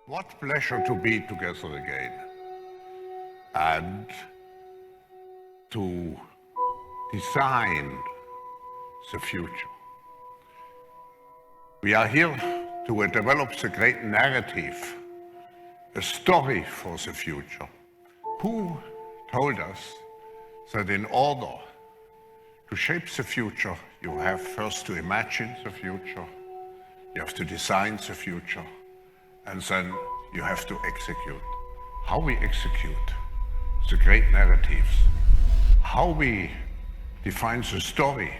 What pleasure to be together again and to design the future. We are here to develop the great narrative, a story for the future. Who told us that in order to shape the future, you have first to imagine the future, you have to design the future, and then you have to execute. How we execute the great narratives, how we define the story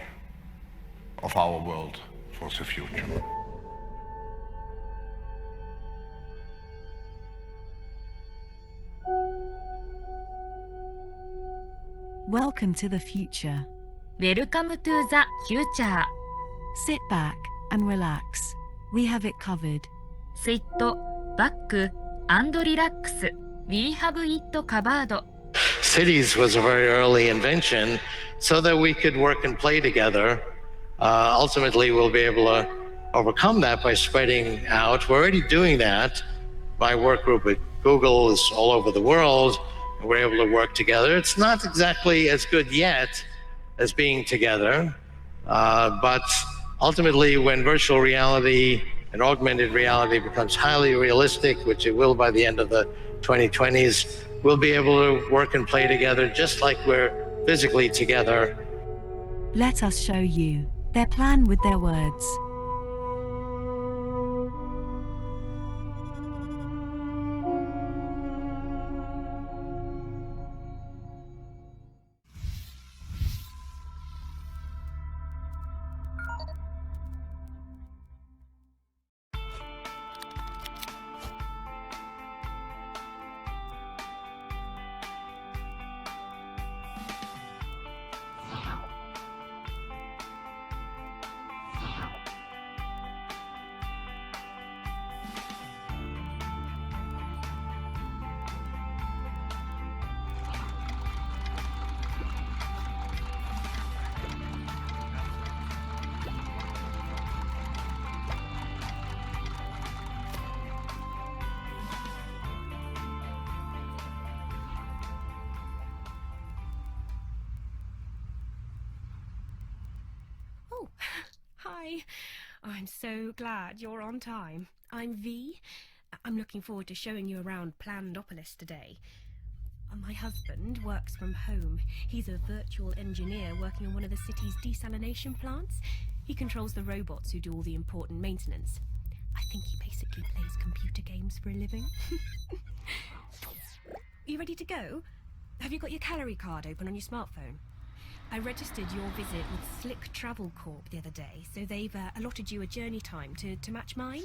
of our world for the future. Welcome to the future. Welcome to the future. Sit back and relax. We have it covered. Sit back and relax. We have it covered. Cities was a very early invention so that we could work and play together. Ultimately, we'll be able to overcome that by spreading out. We're already doing that. My work group at Google is all over the world. And we're able to work together. It's not exactly as good yet as being together, but ultimately when virtual reality and augmented reality becomes highly realistic, which it will by the end of the 2020s, we'll be able to work and play together just like we're physically together. Let us show you their plan with their words. Oh, hi. I'm so glad you're on time. I'm V. I'm looking forward to showing you around planned-opolis today. My husband works from home. He's a virtual engineer working on one of the city's desalination plants. He controls the robots who do all the important maintenance. I think he basically plays computer games for a living. You ready to go? Have you got your calorie card open on your smartphone? I registered your visit with Slick Travel Corp the other day, so they've allotted you a journey time to match mine.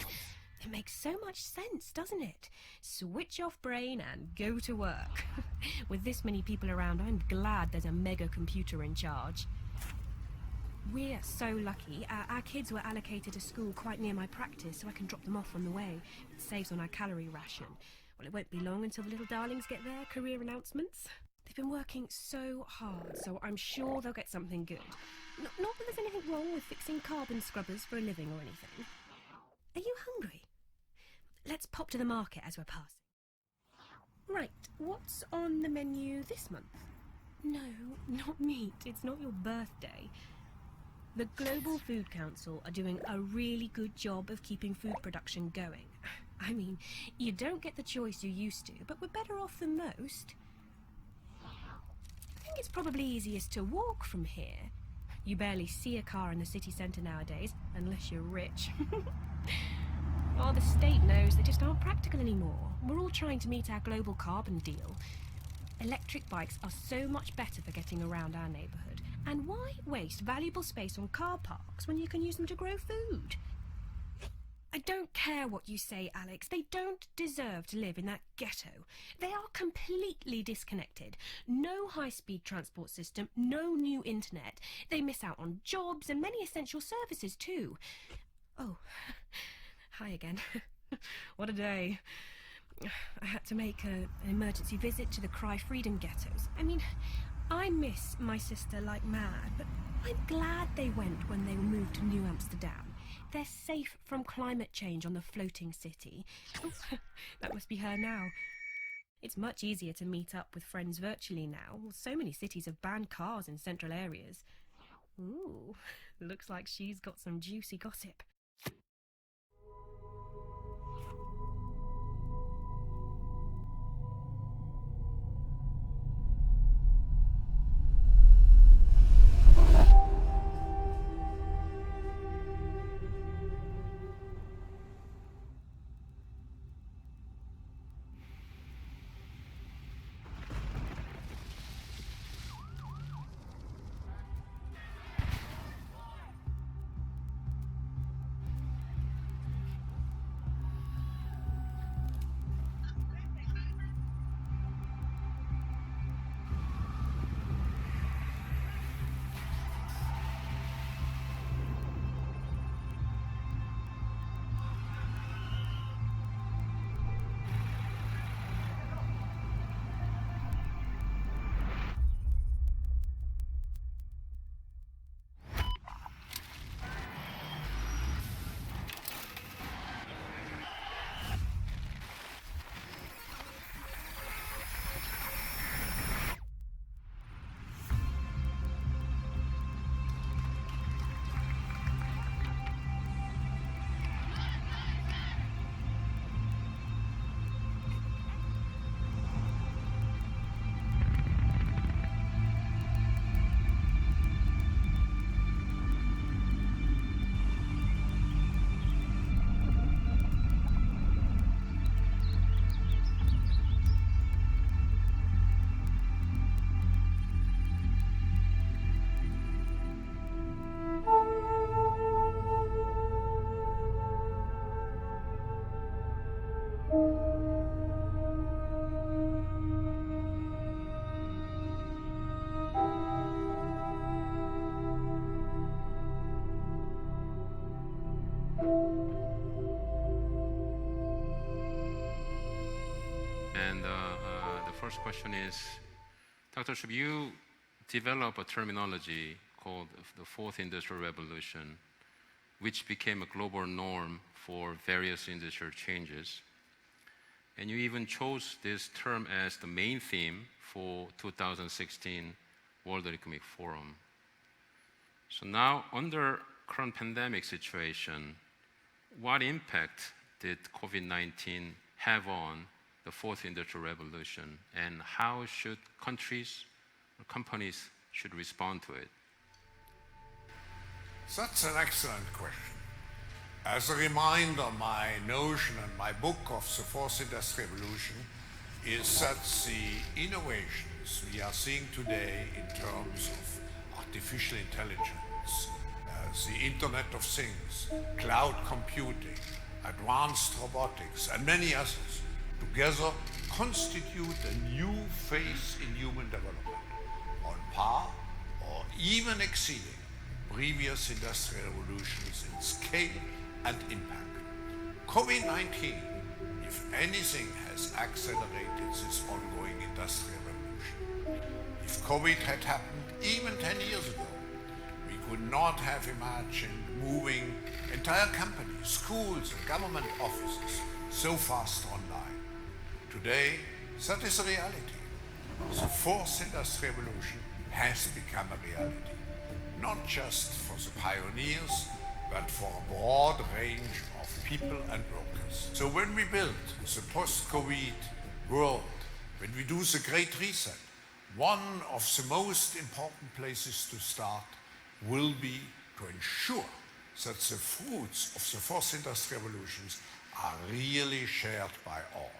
It makes so much sense, doesn't it? Switch off brain and go to work. With this many people around, I'm glad there's a mega computer in charge. We're so lucky. Our kids were allocated a school quite near my practice, so I can drop them off on the way. It saves on our calorie ration. Well, it won't be long until the little darlings get their career announcements. They've been working so hard, so I'm sure they'll get something good. Not that there's anything wrong with fixing carbon scrubbers for a living or anything. Are you hungry? Let's pop to the market as we're passing. Right, what's on the menu this month? No, not meat. It's not your birthday. The Global Food Council are doing a really good job of keeping food production going. I mean, you don't get the choice you used to, but we're better off than most. I think it's probably easiest to walk from here. You barely see a car in the city centre nowadays, unless you're rich. Well, the state knows they just aren't practical anymore. We're all trying to meet our global carbon deal. Electric bikes are so much better for getting around our neighbourhood. And why waste valuable space on car parks when you can use them to grow food? I don't care what you say, Alex. They don't deserve to live in that ghetto. They are completely disconnected. No high-speed transport system, no new internet. They miss out on jobs and many essential services too. Oh, hi again. What a day. I had to make an emergency visit to the Cry Freedom ghettos. I mean, I miss my sister like mad, but I'm glad they went when they moved to New Amsterdam. They're safe from climate change on the floating city. Oh, be her now. It's much easier to meet up with friends virtually now. So many cities have banned cars in central areas. Ooh, looks like she's got some juicy gossip. And the first question is, Dr. Shub, you developed a terminology called the Fourth Industrial Revolution, which became a global norm for various industrial changes. And you even chose this term as the main theme for 2016 World Economic Forum. So now, under current pandemic situation, what impact did COVID-19 have on the Fourth Industrial Revolution, and how should countries or companies should respond to it? That's an excellent question. As a reminder, my notion and my book of the Fourth Industrial Revolution is that the innovations we are seeing today in terms of artificial intelligence, the Internet of Things, cloud computing, advanced robotics, and many others, together constitute a new phase in human development, on par or even exceeding previous industrial revolutions in scale and impact. COVID-19, if anything, has accelerated this ongoing industrial revolution. If COVID had happened even 10 years ago, we could not have imagined moving entire companies, schools, and government offices so fast online. Today, that is a reality. The Fourth Industrial Revolution has become a reality, not just for the pioneers, but for a broad range of people and workers. So when we build the post-COVID world, when we do the Great Reset, one of the most important places to start will be to ensure that the fruits of the Fourth Industrial Revolutions are really shared by all.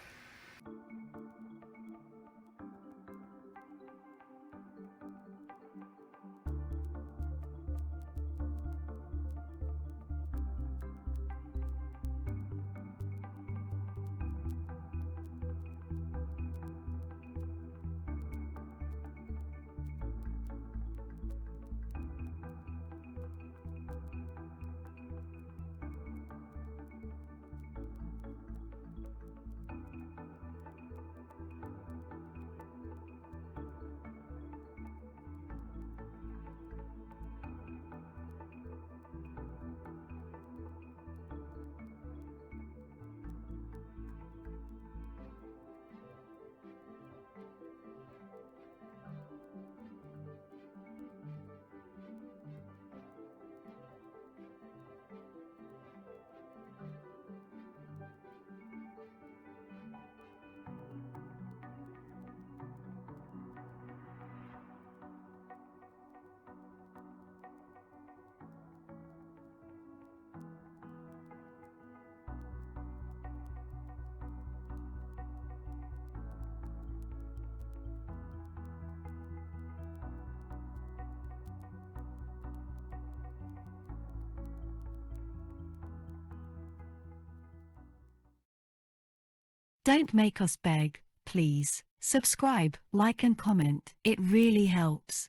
Don't make us beg, please. Subscribe, like and comment. It really helps.